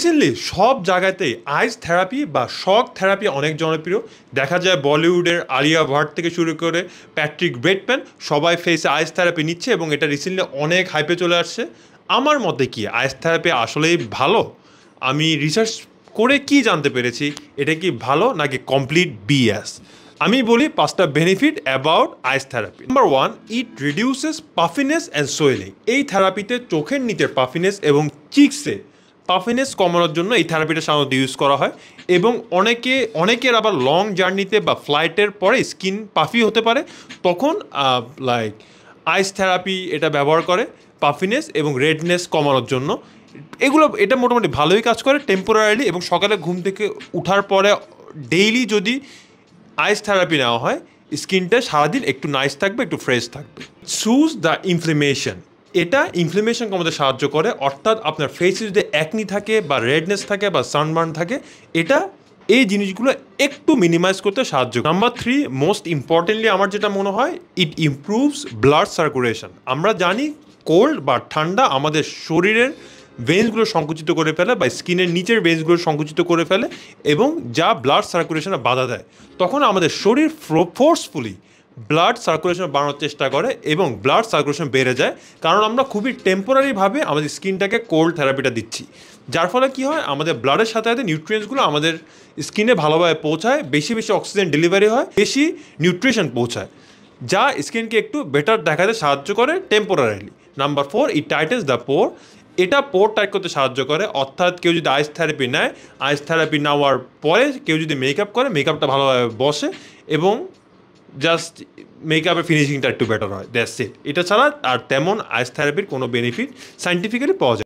Recently সব জায়গাতেই আইস therapy বা শক থেরাপি অনেক জনপ্রিয়। দেখা যায় বলিউডের আলিয়া ভাট থেকে শুরু করে প্যাট্রিক বেটম্যান সবাই ফেসে আইস থেরাপি নিচ্ছে এবং এটা রিসেন্টলি অনেক হাইপে চলে আসছে। আমার মতে কি আইস থেরাপি আসলেই ভালো? আমি রিসার্চ করে কি জানতে পেরেছি, এটা কি ভালো নাকি কমপ্লিট বিএস? আমি বলি 5টা benefit about ice therapy. Number 1, it reduces puffiness and swelling. এই থেরাপিতে চোখের নিচের পাফিনেস এবং চিক্সে পাফিনেস কমানোর জন্য এই থেরাপিটা সাধারণত ইউজ করা হয়। এবং অনেকের আবার লং জার্নিতে বা ফ্লাইটের পরে স্কিন পাফি হতে পারে, তখন লাইক আইস থেরাপি এটা ব্যবহার করে পাফিনেস এবং রেডনেস কমানোর জন্য। এটা মোটামুটি ভালোই কাজ করে টেম্পোরারিলি, এবং সকালে ঘুম থেকে উঠার পরে ডেইলি যদি আইস থেরাপি নেওয়া হয়, স্কিনটা সারাদিন একটু নাইস থাকবে, একটু ফ্রেশ থাকবে। সুজ দ্য ইনফ্লেমেশন, এটা ইনফ্লেমেশন কমাতে সাহায্য করে। অর্থাৎ আপনার ফেসে যদি অ্যাকনি থাকে বা রেডনেস থাকে বা সানবার্ন থাকে, এটা এই জিনিসগুলো একটু মিনিমাইজ করতে সাহায্য করে। নাম্বার 3, মোস্ট ইম্পর্টেন্টলি আমার যেটা মনে হয়, ইট ইমপ্রুভস ব্লাড সার্কুলেশন। আমরা জানি কোল্ড বা ঠান্ডা আমাদের শরীরের ভেন্সগুলো সংকুচিত করে ফেলে বা স্কিনের নিচের ভেন্সগুলো সংকুচিত করে ফেলে, এবং যা ব্লাড সার্কুলেশনে বাধা দেয়। তখন আমাদের শরীর ফোর্সফুলি ব্লাড সার্কুলেশন বাড়ানোর চেষ্টা করে এবং ব্লাড সার্কুলেশন বেড়ে যায়, কারণ আমরা খুবই টেম্পোরারিভাবে আমাদের স্কিনটাকে কোল্ড থেরাপিটা দিচ্ছি। যার ফলে কী হয়, আমাদের ব্লাডের সাথে সাথে নিউট্রিয়েন্টসগুলো আমাদের স্কিনে ভালোভাবে পৌঁছায়, বেশি বেশি অক্সিজেন ডেলিভারি হয়, বেশি নিউট্রিশন পৌঁছায়, যা স্কিনকে একটু বেটার দেখাতে সাহায্য করে temporarily. Number 4, it titans the poor. এটা পোর টাইট করতে সাহায্য করে। অর্থাৎ কেউ যদি আইস থেরাপি নেয়, আইস থেরাপি নেওয়ার পরে কেউ যদি মেকআপ করে, মেকআপটা ভালোভাবে বসে এবং জাস্ট মেকআপের ফিনিশিংটা একটু বেটার হয়, দ্যাটস ইট। এটা ছাড়া আর তেমন আইস থেরাপির কোনো বেনিফিট সায়েন্টিফিক্যালি পাওয়া যায়।